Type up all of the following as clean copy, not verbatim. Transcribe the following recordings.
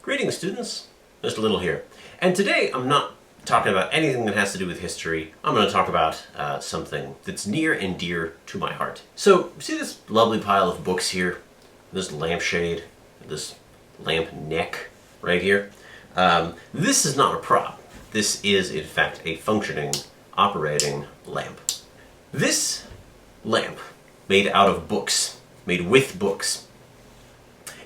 Greetings, students. Mr. Little here. And today I'm not talking about anything that has to do with history. I'm going to talk about something that's near and dear to my heart. So, see this lovely pile of books here? This lampshade, this lamp neck right here? This is not a prop. This is, in fact, a functioning, operating lamp. This lamp, made out of books, made with books,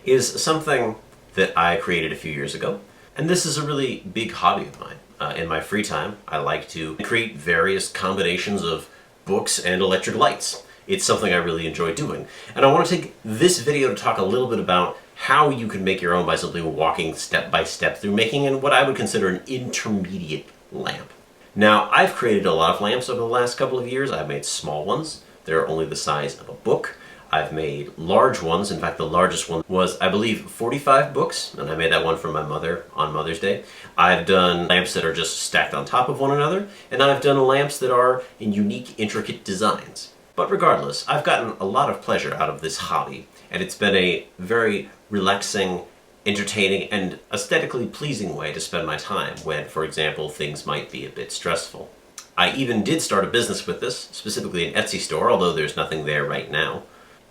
is something that I created a few years ago. And this is a really big hobby of mine. In my free time, I like to create various combinations of books and electric lights. It's something I really enjoy doing. And I want to take this video to talk a little bit about how you can make your own by simply walking step by step through making what I would consider an intermediate lamp. Now, I've created a lot of lamps over the last couple of years. I've made small ones. They're only the size of a book. I've made large ones. In fact, the largest one was, I believe, 45 books, and I made that one for my mother on Mother's Day. I've done lamps that are just stacked on top of one another, and I've done lamps that are in unique, intricate designs. But regardless, I've gotten a lot of pleasure out of this hobby, and it's been a very relaxing, entertaining, and aesthetically pleasing way to spend my time when, for example, things might be a bit stressful. I even did start a business with this, specifically an Etsy store, although there's nothing there right now.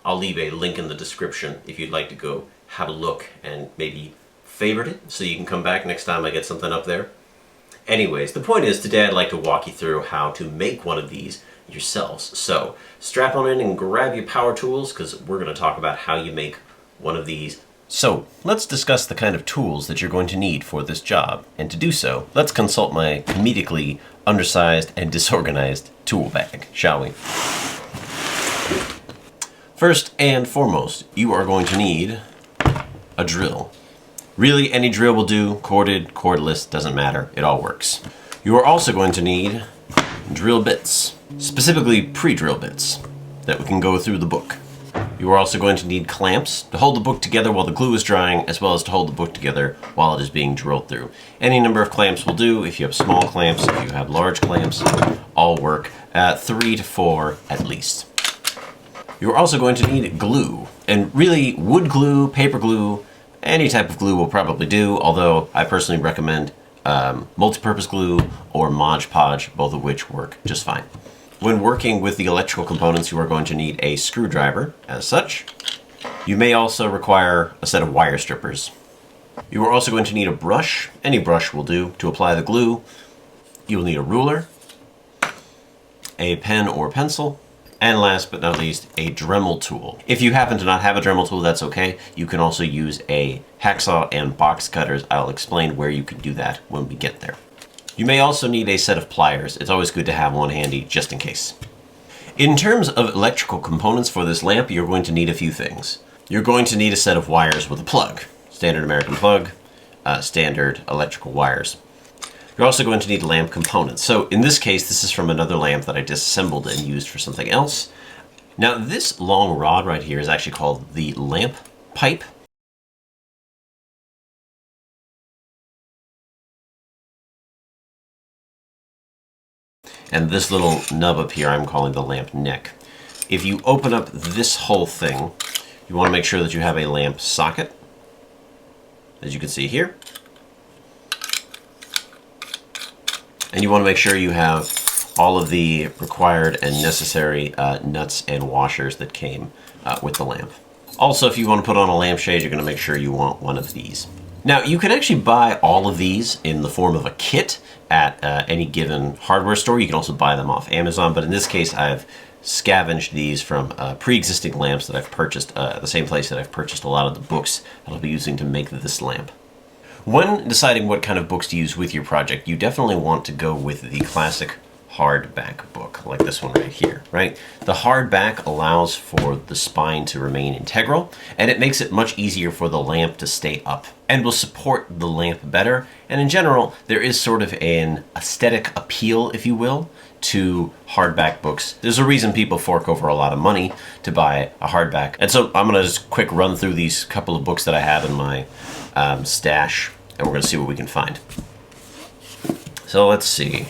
I'll leave a link in the description if you'd like to go have a look and maybe favorite it so you can come back next time I get something up there. Anyways, the point is today I'd like to walk you through how to make one of these yourselves. So strap on in and grab your power tools because we're going to talk about how you make one of these. So let's discuss the kind of tools that you're going to need for this job. And to do so, let's consult my comedically undersized and disorganized tool bag, shall we? First and foremost, you are going to need a drill. Really, any drill will do, corded, cordless, doesn't matter, it all works. You are also going to need drill bits, specifically pre-drill bits, that we can go through the book. You are also going to need clamps to hold the book together while the glue is drying, as well as to hold the book together while it is being drilled through. Any number of clamps will do. If you have small clamps, if you have large clamps, all work. 3 to 4 at least. You're also going to need glue, and really wood glue, paper glue, any type of glue will probably do, although I personally recommend multi-purpose glue or Mod Podge, both of which work just fine. When working with the electrical components, you are going to need a screwdriver as such. You may also require a set of wire strippers. You are also going to need a brush, any brush will do, to apply the glue. You will need a ruler, a pen or pencil, and last but not least, a Dremel tool. If you happen to not have a Dremel tool, that's okay. You can also use a hacksaw and box cutters. I'll explain where you can do that when we get there. You may also need a set of pliers. It's always good to have one handy, just in case. In terms of electrical components for this lamp, you're going to need a few things. You're going to need a set of wires with a plug. Standard American plug, standard electrical wires. You're also going to need lamp components. So in this case, this is from another lamp that I disassembled and used for something else. Now this long rod right here is actually called the lamp pipe. And this little nub up here I'm calling the lamp neck. If you open up this whole thing, you want to make sure that you have a lamp socket, as you can see here. And you want to make sure you have all of the required and necessary nuts and washers that came with the lamp. Also, if you want to put on a lampshade, you're going to make sure you want one of these. Now, you can actually buy all of these in the form of a kit at any given hardware store. You can also buy them off Amazon, but in this case, I've scavenged these from pre-existing lamps that I've purchased at the same place that I've purchased a lot of the books that I'll be using to make this lamp. When deciding what kind of books to use with your project, you definitely want to go with the classic hardback book, like this one right here, right? The hardback allows for the spine to remain integral, and it makes it much easier for the lamp to stay up, and will support the lamp better. And in general, there is sort of an aesthetic appeal, if you will, to hardback books. There's a reason people fork over a lot of money to buy a hardback. And so I'm gonna just quick run through these couple of books that I have in my stash, and we're gonna see what we can find. So let's see.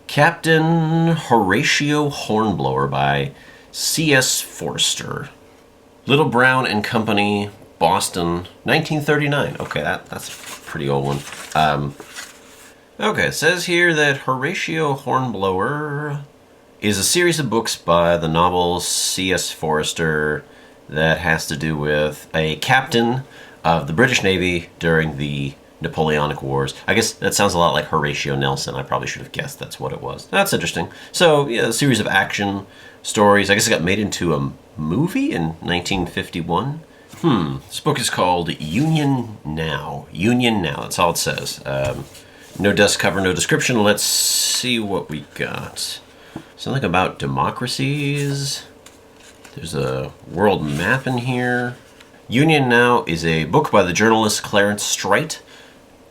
Captain Horatio Hornblower by C.S. Forster. Little Brown and Company, Boston, 1939. Okay, that's a pretty old one. Okay, it says here that Horatio Hornblower is a series of books by the novel C.S. Forester that has to do with a captain of the British Navy during the Napoleonic Wars. I guess that sounds a lot like Horatio Nelson. I probably should have guessed that's what it was. That's interesting. So, yeah, a series of action stories. I guess it got made into a movie in 1951. This book is called Union Now. Union Now, that's all it says. No desk cover, no description. Let's see what we got. Something about democracies. There's a world map in here. Union Now is a book by the journalist Clarence Strite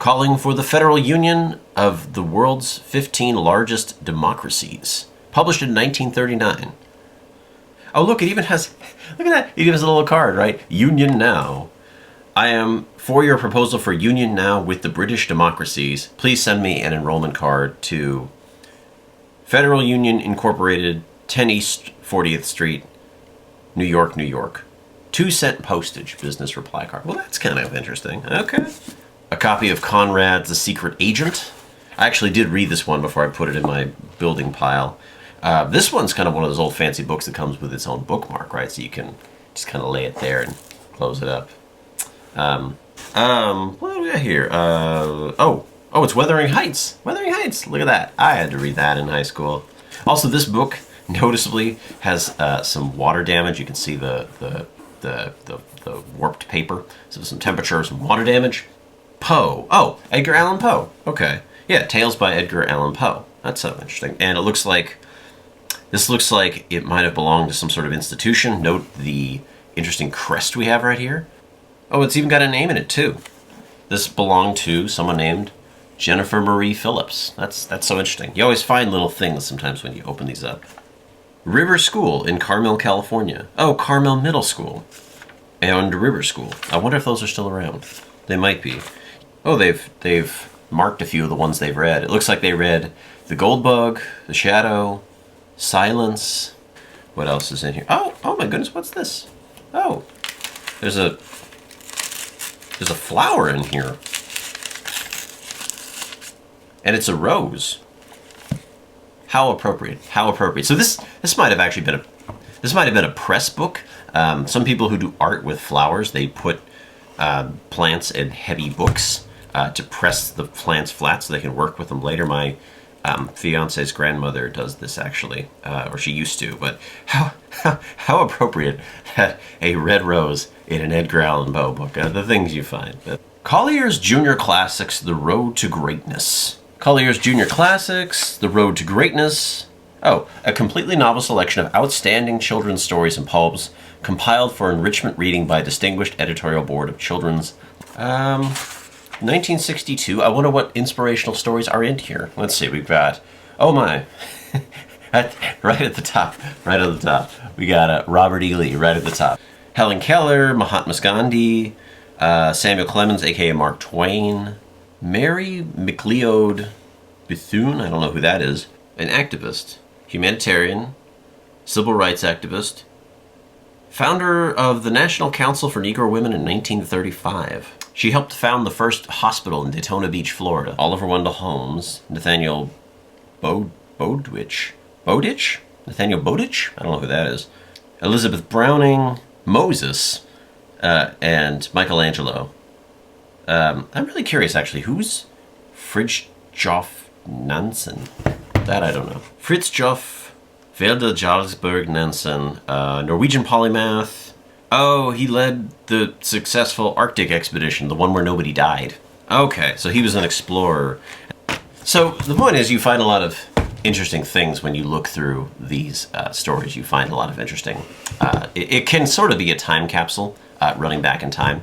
calling for the federal union of the world's 15 largest democracies. Published in 1939. Oh, look, it even has, look at that. It even has a little card, right? Union Now. I am for your proposal for Union Now with the British democracies. Please send me an enrollment card to Federal Union Incorporated, 10 East 40th Street, New York, New York. 2-cent postage business reply card. Well, that's kind of interesting. Okay. A copy of Conrad's The Secret Agent. I actually did read this one before I put it in my building pile. This one's kind of one of those old fancy books that comes with its own bookmark, right? So you can just kind of lay it there and close it up. What do we got here? Oh, it's Wuthering Heights. Wuthering Heights. Look at that. I had to read that in high school. Also, this book noticeably has some water damage. You can see the warped paper. So some temperature, some water damage. Poe. Oh, Edgar Allan Poe. Okay. Yeah, Tales by Edgar Allan Poe. That's so interesting. And it looks like, this looks like it might have belonged to some sort of institution. Note the interesting crest we have right here. Oh, it's even got a name in it, too. This belonged to someone named Jennifer Marie Phillips. That's so interesting. You always find little things sometimes when you open these up. River School in Carmel, California. Oh, Carmel Middle School. And River School. I wonder if those are still around. They might be. Oh, they've marked a few of the ones they've read. It looks like they read The Gold Bug, The Shadow, Silence. What else is in here? Oh my goodness, what's this? Oh, there's a flower in here. And it's a rose. How appropriate. How appropriate. So this might have actually been a press book. Some people who do art with flowers, they put plants in heavy books to press the plants flat so they can work with them later. My fiance's grandmother does this actually, or she used to. But how appropriate that a red rose in an Edgar Allan Poe book. The things you find. Collier's Junior Classics: The Road to Greatness. Collier's Junior Classics: The Road to Greatness. Oh, a completely novel selection of outstanding children's stories and poems compiled for enrichment reading by a distinguished editorial board of children's. 1962. I wonder what inspirational stories are in here. Let's see. We've got, oh my, right at the top. We got Robert E. Lee right at the top. Helen Keller, Mahatma Gandhi, Samuel Clemens, aka Mark Twain, Mary McLeod Bethune. I don't know who that is. An activist, humanitarian, civil rights activist, founder of the National Council for Negro Women in 1935. She helped found the first hospital in Daytona Beach, Florida. Oliver Wendell Holmes, Nathaniel Bowditch? Nathaniel Bowditch? I don't know who that is. Elizabeth Browning, Moses, and Michelangelo. I'm really curious, actually. Who's Fridtjof Nansen? That I don't know. Fridtjof Welde Nansen, Norwegian polymath. Oh, he led the successful Arctic expedition, the one where nobody died. Okay, so he was an explorer. So the point is, you find a lot of interesting things when you look through these stories. You find a lot of interesting... It can sort of be a time capsule, running back in time.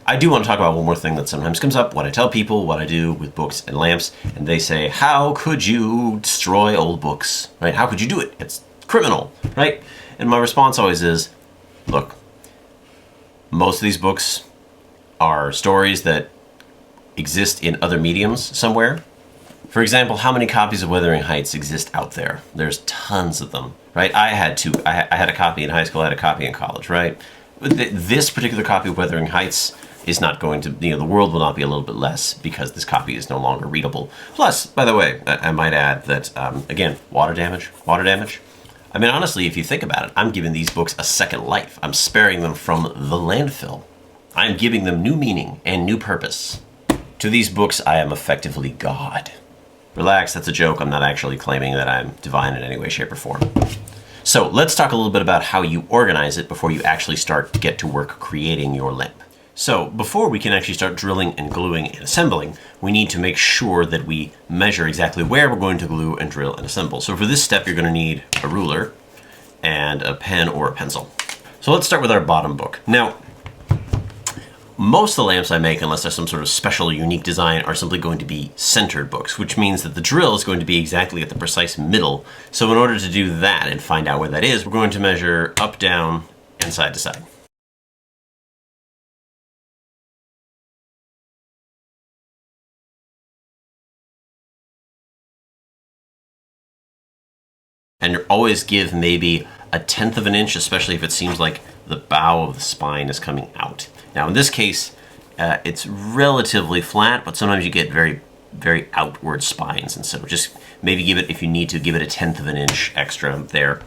I do want to talk about one more thing that sometimes comes up when I tell people what I do with books and lamps, and they say, how could you destroy old books, right? How could you do it? It's criminal, right? And my response always is, look, most of these books are stories that exist in other mediums somewhere. For example, how many copies of Wuthering Heights exist out there? There's tons of them, right? I had a copy in high school, I had a copy in college, right? this particular copy of Wuthering Heights is not going to, the world will not be a little bit less because this copy is no longer readable. Plus, by the way, I might add that, again, water damage. I mean, honestly, if you think about it, I'm giving these books a second life. I'm sparing them from the landfill. I'm giving them new meaning and new purpose. To these books, I am effectively God. Relax, that's a joke. I'm not actually claiming that I'm divine in any way, shape, or form. So let's talk a little bit about how you organize it before you actually start to get to work creating your lamp. So before we can actually start drilling and gluing and assembling, we need to make sure that we measure exactly where we're going to glue and drill and assemble. So for this step, you're going to need a ruler and a pen or a pencil. So let's start with our bottom book. Now, most of the lamps I make, unless there's some sort of special unique design, are simply going to be centered books, which means that the drill is going to be exactly at the precise middle. So in order to do that and find out where that is, we're going to measure up, down, and side to side. And always give maybe 1/10 of an inch, especially if it seems like the bow of the spine is coming out. Now in this case, it's relatively flat, but sometimes you get very, very outward spines, and so just maybe give it, if you need to, give it 1/10 of an inch extra there.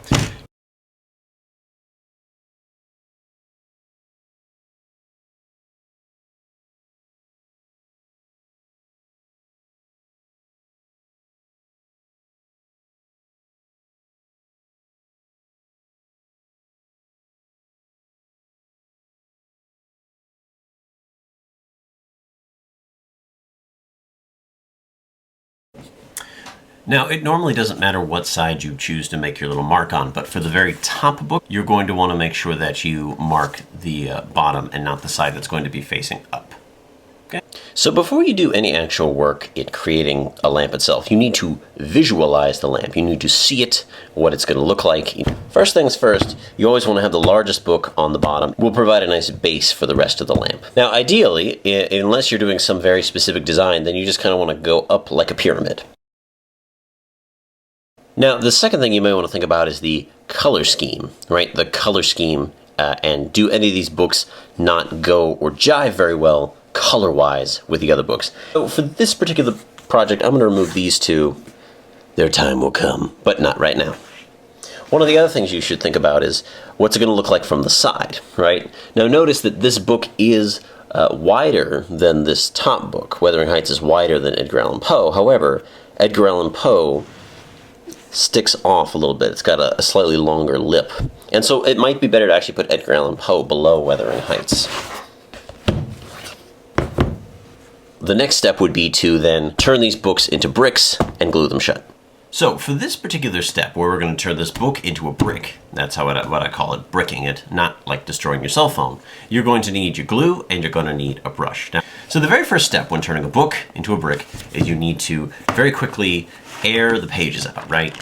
Now, it normally doesn't matter what side you choose to make your little mark on, but for the very top book, you're going to want to make sure that you mark the bottom and not the side that's going to be facing up. Okay. So before you do any actual work in creating a lamp itself, you need to visualize the lamp. You need to see it, what it's going to look like. First things first, you always want to have the largest book on the bottom. We'll provide a nice base for the rest of the lamp. Now, ideally, unless you're doing some very specific design, then you just kind of want to go up like a pyramid. Now, the second thing you may want to think about is the color scheme, right? The color scheme, and do any of these books not go or jive very well color-wise with the other books? So for this particular project, I'm going to remove these two. Their time will come, but not right now. One of the other things you should think about is what's it going to look like from the side, right? Now, notice that this book is wider than this top book. Wuthering Heights is wider than Edgar Allan Poe. However, Edgar Allan Poe sticks off a little bit. It's got a slightly longer lip. And so it might be better to actually put Edgar Allan Poe below Wuthering Heights. The next step would be to then turn these books into bricks and glue them shut. So for this particular step, where we're going to turn this book into a brick, that's what I call it, bricking it, not like destroying your cell phone, you're going to need your glue and you're going to need a brush. Now, so the very first step when turning a book into a brick is you need to very quickly air the pages out, right?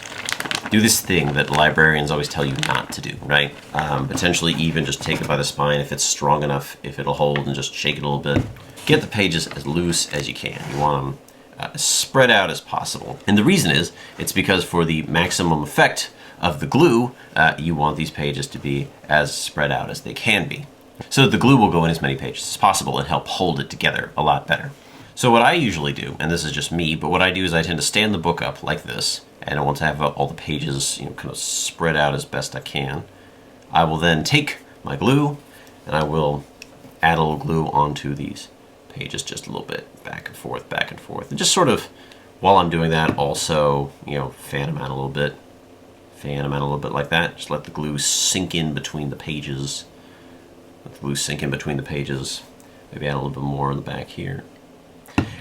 Do this thing that librarians always tell you not to do, right? Potentially even just take it by the spine if it's strong enough, if it'll hold, and just shake it a little bit. Get the pages as loose as you can. You want them as spread out as possible. And the reason is, it's because for the maximum effect of the glue, you want these pages to be as spread out as they can be. So the glue will go in as many pages as possible and help hold it together a lot better. So what I usually do, and this is just me, but what I do is I tend to stand the book up like this, and I want to have all the pages, kind of spread out as best I can. I will then take my glue, and I will add a little glue onto these pages just a little bit, back and forth, and just sort of, while I'm doing that, also, fan them out a little bit, like that. Just let the glue sink in between the pages. Let the glue sink in between the pages. Maybe add a little bit more on the back here.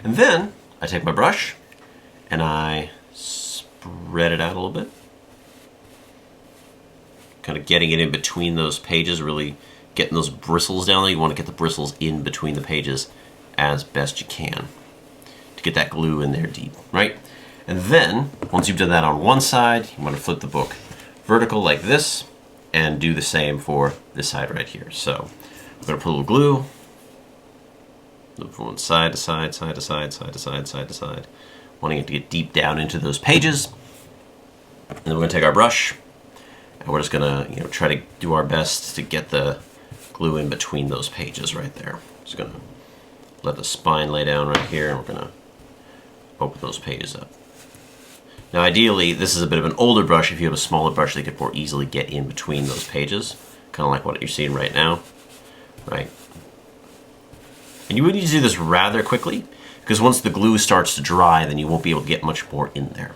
And then I take my brush and I spread it out a little bit. Kind of getting it in between those pages, really getting those bristles down there. You want to get the bristles in between the pages as best you can to get that glue in there deep, right? And then, once you've done that on one side, you want to flip the book vertical like this and do the same for this side right here. So I'm going to put a little glue. From one side to side, side to side, side to side, side to side. Wanting it to get deep down into those pages. And then we're going to take our brush, and we're just going to try to do our best to get the glue in between those pages right there. Just gonna let the spine lay down right here, and we're gonna open those pages up. Now ideally, this is a bit of an older brush. If you have a smaller brush, they could more easily get in between those pages, kind of like what you're seeing right now, right? And you would need to do this rather quickly, because once the glue starts to dry, then you won't be able to get much more in there.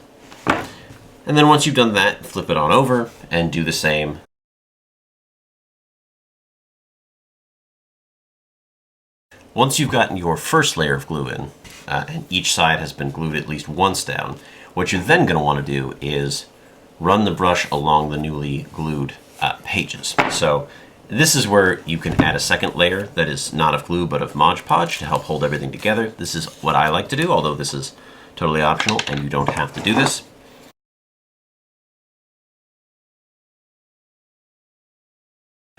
And then once you've done that, flip it on over and do the same. Once you've gotten your first layer of glue in, and each side has been glued at least once down, what you're then going to want to do is run the brush along the newly glued pages. So this is where you can add a second layer that is not of glue but of Mod Podge to help hold everything together. This is what I like to do, although this is totally optional and you don't have to do this.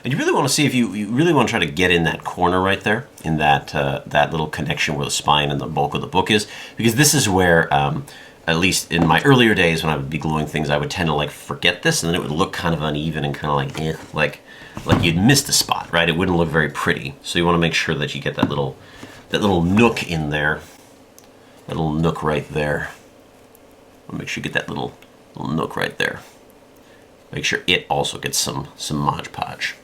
And you really want to see if you really want to try to get in that corner right there, in that that little connection where the spine and the bulk of the book is, because this is where, at least in my earlier days when I would be gluing things, I would tend to like forget this, and then it would look kind of uneven and kind of like like you'd missed a spot, right? It wouldn't look very pretty. So you want to make sure that you get that little nook in there, that little nook right there. Make sure you get that little nook right there. Make sure it also gets some Mod Podge.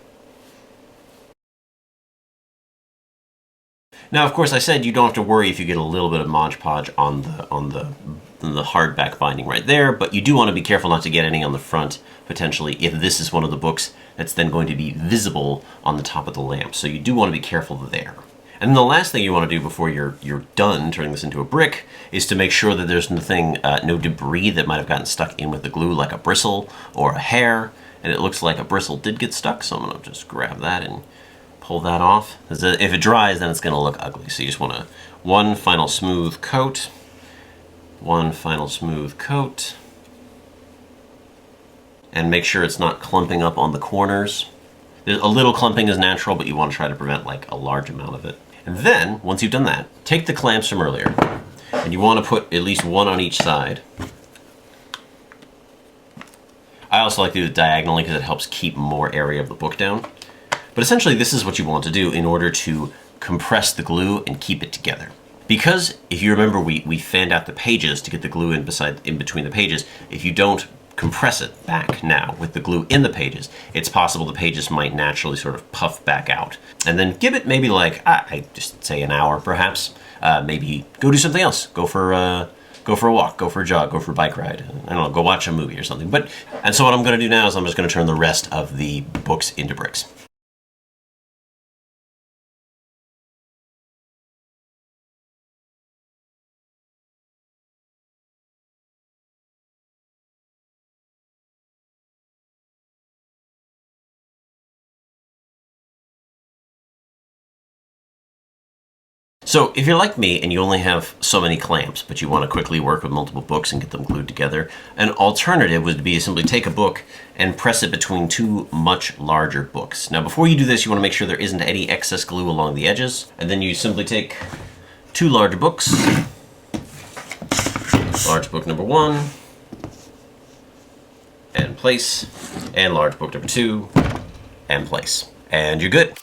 Now, of course, I said you don't have to worry if you get a little bit of Mod Podge on the hardback binding right there, but you do want to be careful not to get any on the front, potentially, if this is one of the books that's then going to be visible on the top of the lamp. So you do want to be careful there. And then the last thing you want to do before you're done turning this into a brick is to make sure that there's nothing, no debris that might have gotten stuck in with the glue, like a bristle or a hair. And it looks like a bristle did get stuck, so I'm going to just grab that and pull that off. If it dries, then it's going to look ugly. So you just want to, one final smooth coat, and make sure it's not clumping up on the corners. A little clumping is natural, but you want to try to prevent like a large amount of it. And then, once you've done that, take the clamps from earlier, and you want to put at least one on each side. I also like to do it diagonally because it helps keep more area of the book down. But essentially, this is what you want to do in order to compress the glue and keep it together. Because, if you remember, we fanned out the pages to get the glue in between the pages. If you don't compress it back now with the glue in the pages, it's possible the pages might naturally sort of puff back out. And then give it maybe like, I just say an hour perhaps. Maybe go do something else. Go for a walk, go for a jog, go for a bike ride. I don't know, go watch a movie or something. And so what I'm going to do now is I'm just going to turn the rest of the books into bricks. So if you're like me and you only have so many clamps, but you want to quickly work with multiple books and get them glued together, an alternative would be to simply take a book and press it between two much larger books. Now before you do this, you want to make sure there isn't any excess glue along the edges, and then you simply take two larger books, large book number 1, and place, and large book number 2, and place. And you're good.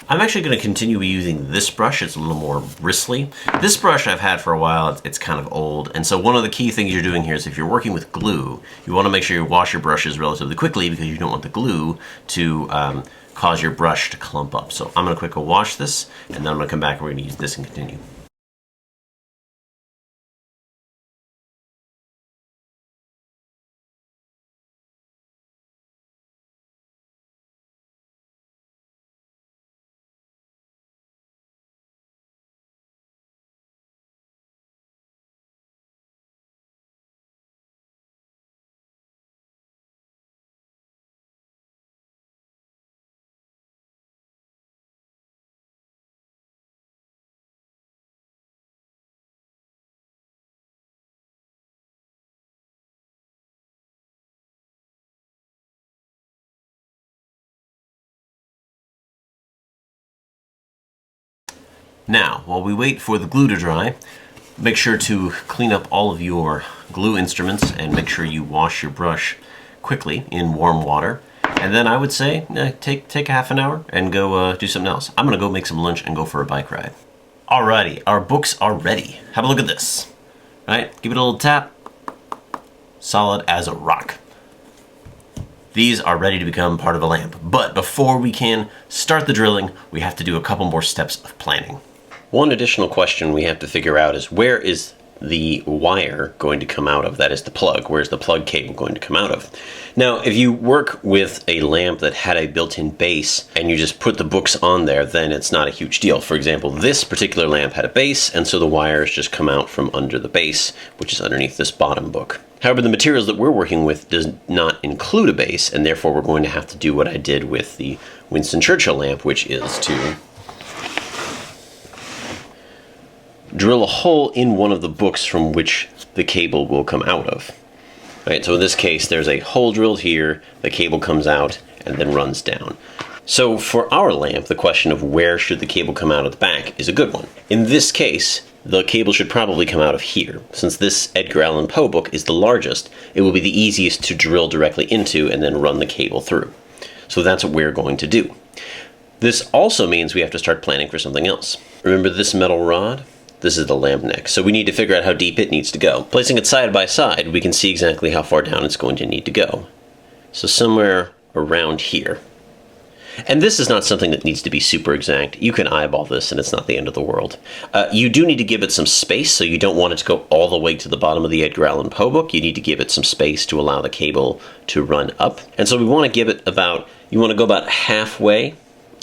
I'm actually going to continue using this brush. It's a little more bristly. This brush I've had for a while. It's kind of old. And so one of the key things you're doing here is if you're working with glue, you want to make sure you wash your brushes relatively quickly because you don't want the glue to cause your brush to clump up. So I'm going to quickly wash this, and then I'm going to come back and we're going to use this and continue. Now, while we wait for the glue to dry, make sure to clean up all of your glue instruments and make sure you wash your brush quickly in warm water. And then I would say take a half an hour and go do something else. I'm gonna go make some lunch and go for a bike ride. Alrighty, our books are ready. Have a look at this. Right, give it a little tap. Solid as a rock. These are ready to become part of a lamp. But before we can start the drilling, we have to do a couple more steps of planning. One additional question we have to figure out is, where is the wire going to come out of? That is the plug. Where's the plug cable going to come out of? Now, if you work with a lamp that had a built-in base and you just put the books on there, then it's not a huge deal. For example, this particular lamp had a base, and so the wires just come out from under the base, which is underneath this bottom book. However, the materials that we're working with does not include a base, and therefore we're going to have to do what I did with the Winston Churchill lamp, which is to drill a hole in one of the books from which the cable will come out of. Right, so in this case, there's a hole drilled here, the cable comes out and then runs down. So for our lamp, the question of where should the cable come out of the back is a good one. In this case, the cable should probably come out of here. Since this Edgar Allan Poe book is the largest, it will be the easiest to drill directly into and then run the cable through. So that's what we're going to do. This also means we have to start planning for something else. Remember this metal rod? This is the lamp neck, so we need to figure out how deep it needs to go. Placing it side by side, we can see exactly how far down it's going to need to go. So somewhere around here. And this is not something that needs to be super exact. You can eyeball this and it's not the end of the world. You do need to give it some space, so you don't want it to go all the way to the bottom of the Edgar Allan Poe book. You need to give it some space to allow the cable to run up. And so we want to give it about, you want to go about halfway,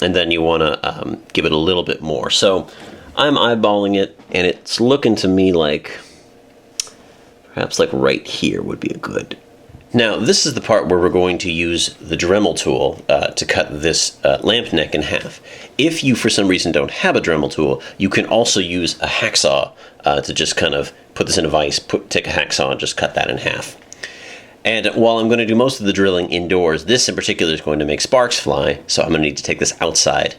and then you want to give it a little bit more. So I'm eyeballing it, and it's looking to me like perhaps like right here would be a good. Now, this is the part where we're going to use the Dremel tool to cut this lamp neck in half. If you, for some reason, don't have a Dremel tool, you can also use a hacksaw to just kind of put this in a vise, take a hacksaw and just cut that in half. And while I'm going to do most of the drilling indoors, this in particular is going to make sparks fly, so I'm going to need to take this outside.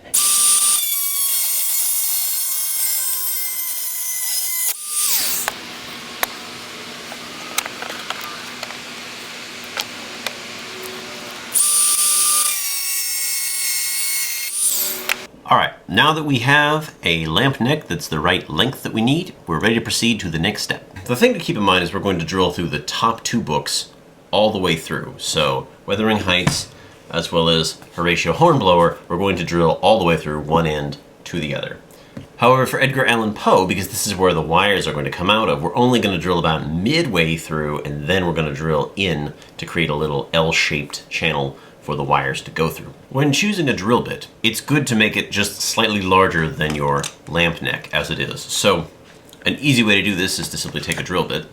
Alright, now that we have a lamp neck that's the right length that we need, we're ready to proceed to the next step. The thing to keep in mind is we're going to drill through the top two books all the way through. So, Wuthering Heights, as well as Horatio Hornblower, we're going to drill all the way through one end to the other. However, for Edgar Allan Poe, because this is where the wires are going to come out of, we're only going to drill about midway through, and then we're going to drill in to create a little L-shaped channel for the wires to go through. When choosing a drill bit, it's good to make it just slightly larger than your lamp neck as it is. So an easy way to do this is to simply take a drill bit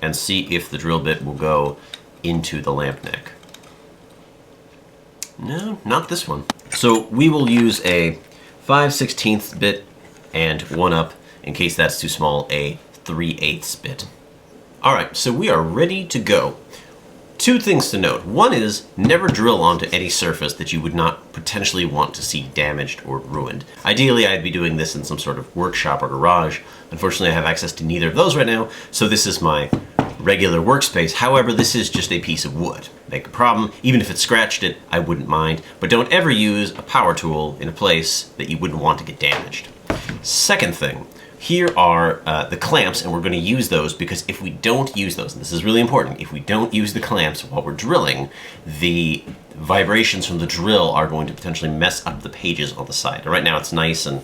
and see if the drill bit will go into the lamp neck. No, not this one. So we will use a 5/16 bit and 1/up, in case that's too small, a 3/8 bit. Alright, so we are ready to go. Two things to note. One is, never drill onto any surface that you would not potentially want to see damaged or ruined. Ideally, I'd be doing this in some sort of workshop or garage. Unfortunately, I have access to neither of those right now, so this is my regular workspace. However, this is just a piece of wood. Make a problem. Even if it scratched it, I wouldn't mind. But don't ever use a power tool in a place that you wouldn't want to get damaged. Second thing. Here are the clamps, and we're going to use those because if we don't use those, and this is really important, if we don't use the clamps while we're drilling, the vibrations from the drill are going to potentially mess up the pages on the side. Right now it's nice and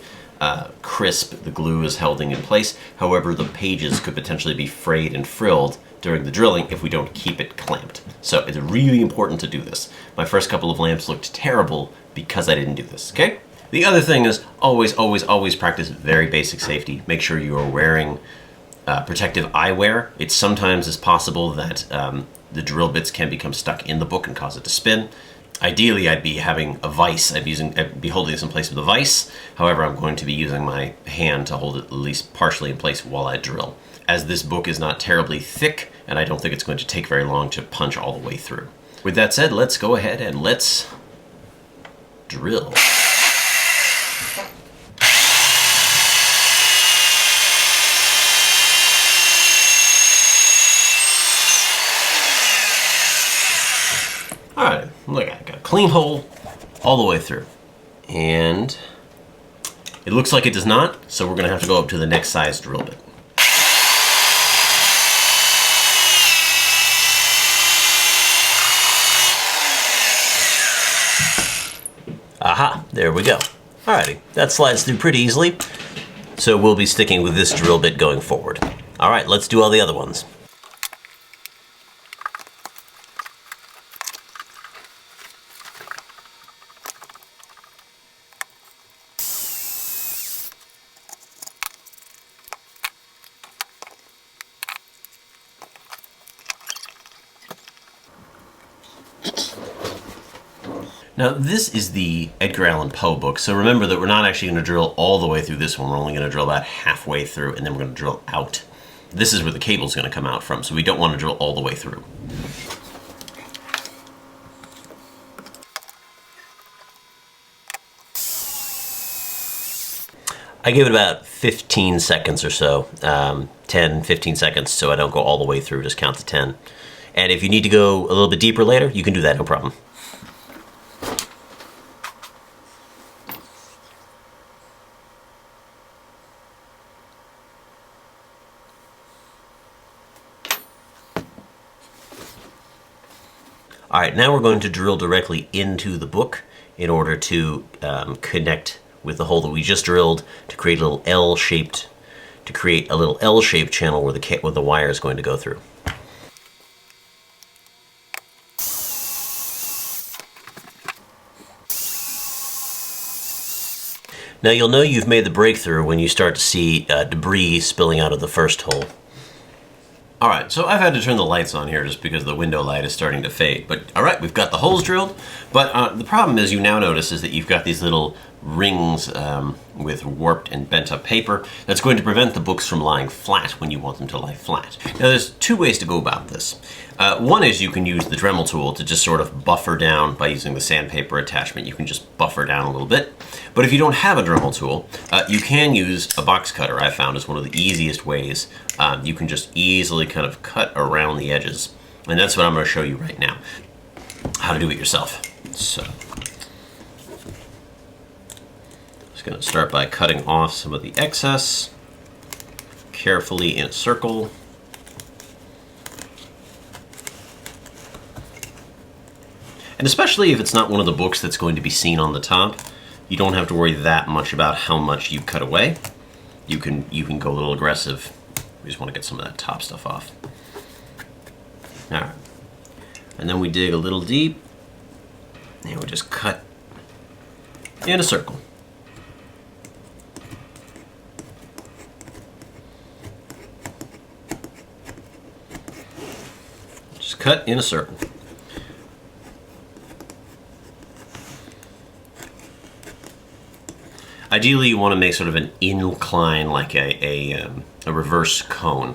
crisp, the glue is holding in place. However, the pages could potentially be frayed and frilled during the drilling if we don't keep it clamped. So it's really important to do this. My first couple of lamps looked terrible because I didn't do this, okay? The other thing is always, always, always practice very basic safety. Make sure you are wearing protective eyewear. It sometimes is possible that the drill bits can become stuck in the book and cause it to spin. Ideally, I'd be having a vise. I'd be holding this in place with a vise. However, I'm going to be using my hand to hold it at least partially in place while I drill. As this book is not terribly thick, and I don't think it's going to take very long to punch all the way through. With that said, let's go ahead and let's drill. Alright, look, I got clean hole all the way through. And it looks like it does not, so we're going to have to go up to the next size drill bit. Aha, there we go. Alrighty, that slides through pretty easily, so we'll be sticking with this drill bit going forward. Alright, let's do all the other ones. Now, this is the Edgar Allan Poe book, so remember that we're not actually going to drill all the way through this one. We're only going to drill about halfway through, and then we're going to drill out. This is where the cable's going to come out from, so we don't want to drill all the way through. I give it about 15 seconds or so, 10, 15 seconds, so I don't go all the way through, just count to 10. And if you need to go a little bit deeper later, you can do that, no problem. All right, now we're going to drill directly into the book in order to connect with the hole that we just drilled to create a little L-shaped channel where the wire is going to go through. Now you'll know you've made the breakthrough when you start to see debris spilling out of the first hole. Alright, so I've had to turn the lights on here just because the window light is starting to fade. But alright, we've got the holes drilled, but the problem is you now notice is that you've got these little rings with warped and bent up paper that's going to prevent the books from lying flat when you want them to lie flat. Now there's two ways to go about this. One is you can use the Dremel tool to just sort of buffer down by using the sandpaper attachment. You can just buffer down a little bit. But if you don't have a Dremel tool, you can use a box cutter. I found is one of the easiest ways. You can just easily kind of cut around the edges. And that's what I'm going to show you right now, how to do it yourself. So, just going to start by cutting off some of the excess, carefully in a circle. And especially if it's not one of the books that's going to be seen on the top, you don't have to worry that much about how much you cut away. You can go a little aggressive. We just want to get some of that top stuff off. All right. And then we dig a little deep, and we just cut in a circle. Just cut in a circle. Ideally, you want to make sort of an incline, like a reverse cone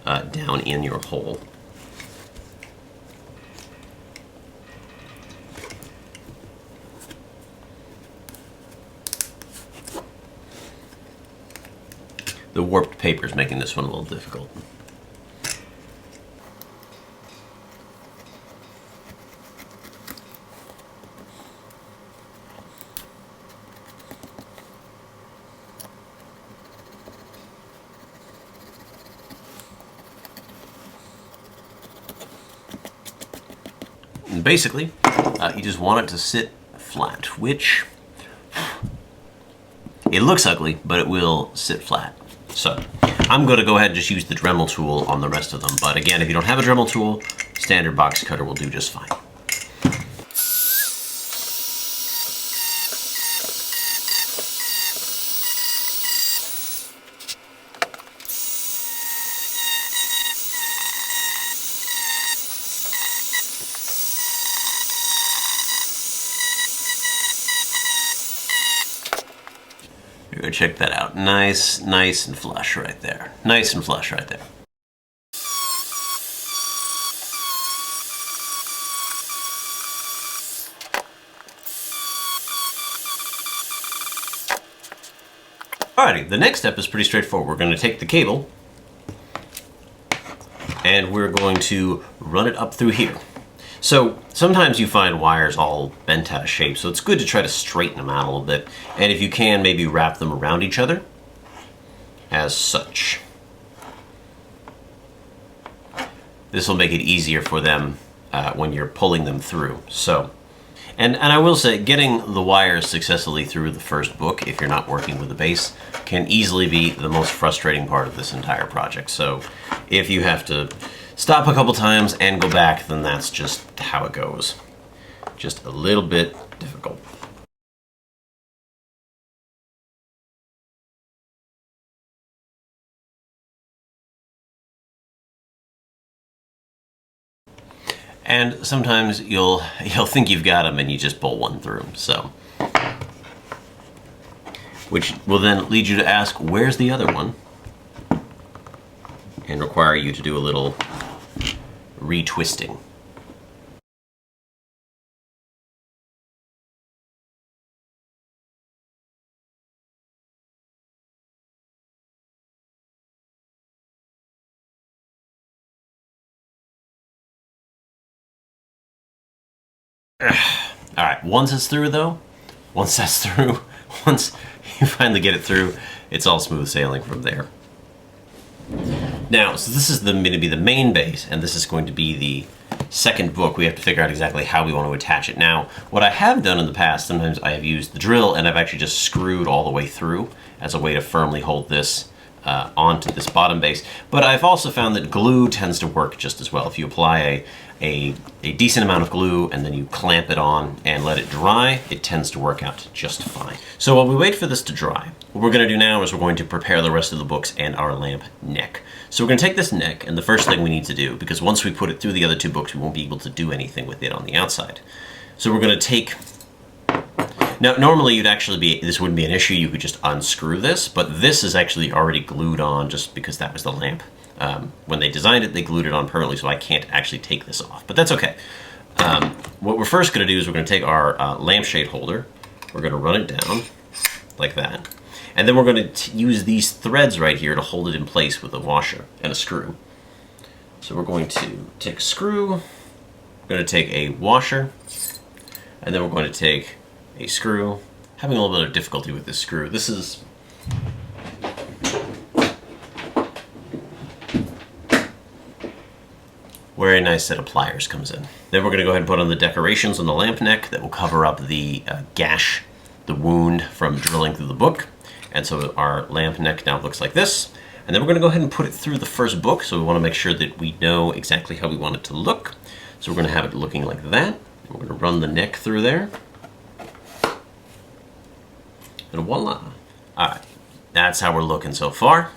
down in your hole. The warped paper is making this one a little difficult. And basically, you just want it to sit flat, which it looks ugly, but it will sit flat. So I'm going to go ahead and just use the Dremel tool on the rest of them. But again, if you don't have a Dremel tool, standard box cutter will do just fine. You're gonna check that out. Nice and flush right there. Nice and flush right there. Alrighty, the next step is pretty straightforward. We're going to take the cable and we're going to run it up through here. So sometimes you find wires all bent out of shape, so it's good to try to straighten them out a little bit. And if you can, maybe wrap them around each other, as such. This will make it easier for them when you're pulling them through. So, and I will say, getting the wires successfully through the first book, if you're not working with the base, can easily be the most frustrating part of this entire project. So if you have to stop a couple times and go back, then that's just how it goes. Just a little bit difficult. And sometimes you'll think you've got them and you just pull one through. So, which will then lead you to ask, where's the other one? And require you to do a little retwisting. All right, once it's through though, once you finally get it through, it's all smooth sailing from there. Now, so this is going to be the main base, and this is going to be the second book. We have to figure out exactly how we want to attach it. Now, what I have done in the past, sometimes I have used the drill and I've actually just screwed all the way through as a way to firmly hold this onto this bottom base. But I've also found that glue tends to work just as well. If you apply a decent amount of glue and then you clamp it on and let it dry, it tends to work out just fine. So while we wait for this to dry, what we're going to do now is we're going to prepare the rest of the books and our lamp neck. So we're going to take this neck, and the first thing we need to do, because once we put it through the other two books, we won't be able to do anything with it on the outside. So we're going to take... Now, normally this wouldn't be an issue, you could just unscrew this, but this is actually already glued on just because that was the lamp. When they designed it, they glued it on permanently, so I can't actually take this off, but that's okay. What we're first going to do is we're going to take our lampshade holder, we're going to run it down like that, and then we're going to use these threads right here to hold it in place with a washer and a screw. So we're going to take a screw, we're going to take a washer, and then we're going to take a screw. Having a little bit of difficulty with this screw. This is... where a nice set of pliers comes in. Then we're going to go ahead and put on the decorations on the lamp neck that will cover up the gash, the wound from drilling through the book. And so our lamp neck now looks like this. And then we're going to go ahead and put it through the first book, so we want to make sure that we know exactly how we want it to look. So we're going to have it looking like that. We're going to run the neck through there. And voila. All right, that's how we're looking so far.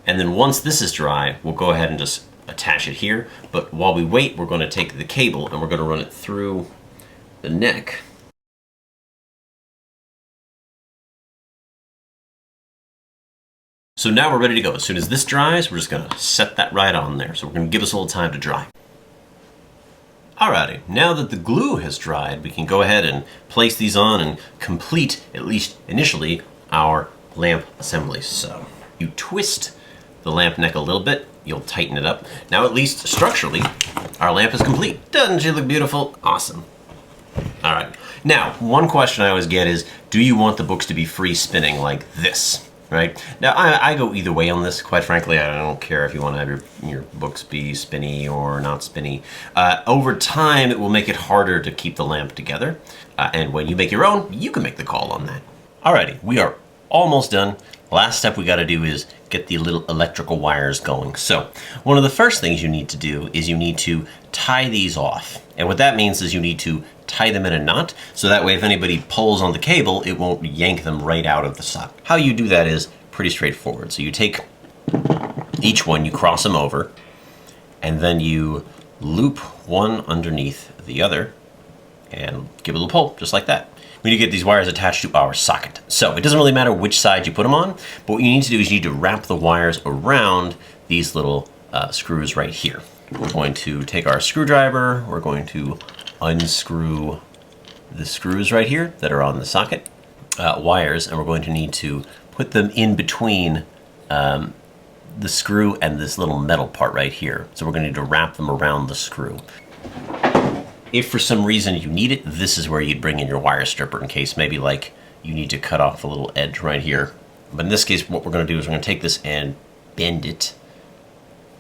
And then once this is dry, we'll go ahead and just attach it here. But while we wait, we're going to take the cable and we're going to run it through the neck. So now we're ready to go. As soon as this dries, we're just going to set that right on there. So we're going to give us a little time to dry. Alrighty, now that the glue has dried, we can go ahead and place these on and complete, at least initially, our lamp assembly. So you twist the lamp neck a little bit, you'll tighten it up. Now at least structurally, our lamp is complete. Doesn't she look beautiful? Awesome. Alright, now one question I always get is, do you want the books to be free spinning like this? Right? Now, I go either way on this, quite frankly. I don't care if you want to have your books be spinny or not spinny. Over time, it will make it harder to keep the lamp together. And when you make your own, you can make the call on that. Alrighty, we are almost done. Last step we got to do is get the little electrical wires going. So, one of the first things you need to do is you need to tie these off. And what that means is you need to tie them in a knot, so that way if anybody pulls on the cable, it won't yank them right out of the socket. How you do that is pretty straightforward. So you take each one, you cross them over, and then you loop one underneath the other, and give it a little pull, just like that. We need to get these wires attached to our socket. So it doesn't really matter which side you put them on, but what you need to do is you need to wrap the wires around these little screws right here. We're going to take our screwdriver, we're going to unscrew the screws right here that are on the socket wires, and we're going to need to put them in between the screw and this little metal part right here. So we're going to need to wrap them around the screw. If for some reason you need it, this is where you'd bring in your wire stripper in case maybe like you need to cut off a little edge right here. But in this case, what we're going to do is we're going to take this and bend it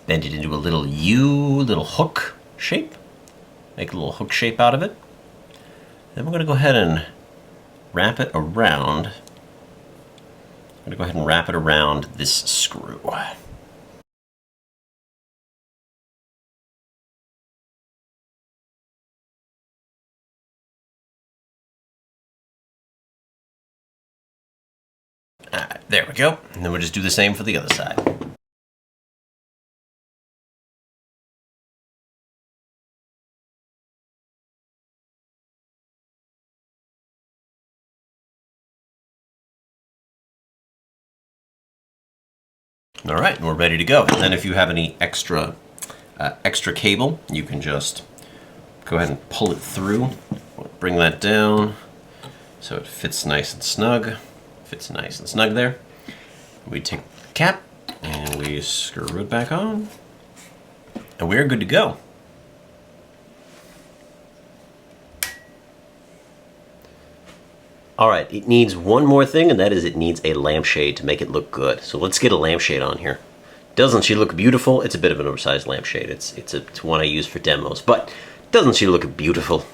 into a little little hook shape. Make a little hook shape out of it. Then we're going to go ahead and wrap it around. I'm going to go ahead and wrap it around this screw. There we go. And then we'll just do the same for the other side. All right, and we're ready to go. And then if you have any extra cable, you can just go ahead and pull it through. Bring that down so it fits nice and snug. Fits nice and snug there. We take the cap and we screw it back on, and we're good to go. All right, it needs one more thing, and that is it needs a lampshade to make it look good. So let's get a lampshade on here. Doesn't she look beautiful? It's a bit of an oversized lampshade. It's one I use for demos, but doesn't she look beautiful?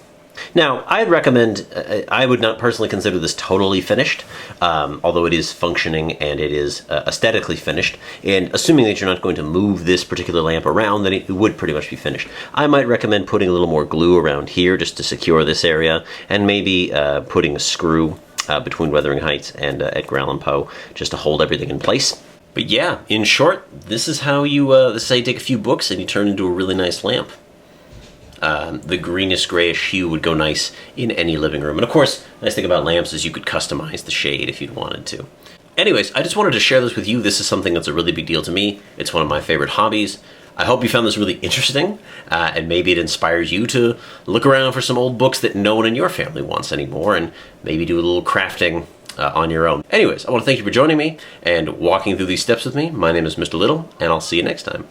Now, I'd recommend, I would not personally consider this totally finished, although it is functioning and it is aesthetically finished. And assuming that you're not going to move this particular lamp around, then it would pretty much be finished. I might recommend putting a little more glue around here just to secure this area, and maybe putting a screw between Wuthering Heights and Edgar Allan Poe just to hold everything in place. But yeah, in short, this is how you take a few books and you turn into a really nice lamp. The greenish grayish hue would go nice in any living room. And of course, the nice thing about lamps is you could customize the shade if you'd wanted to. Anyways, I just wanted to share this with you. This is something that's a really big deal to me. It's one of my favorite hobbies. I hope you found this really interesting, and maybe it inspires you to look around for some old books that no one in your family wants anymore, and maybe do a little crafting on your own. Anyways, I want to thank you for joining me and walking through these steps with me. My name is Mr. Little, and I'll see you next time.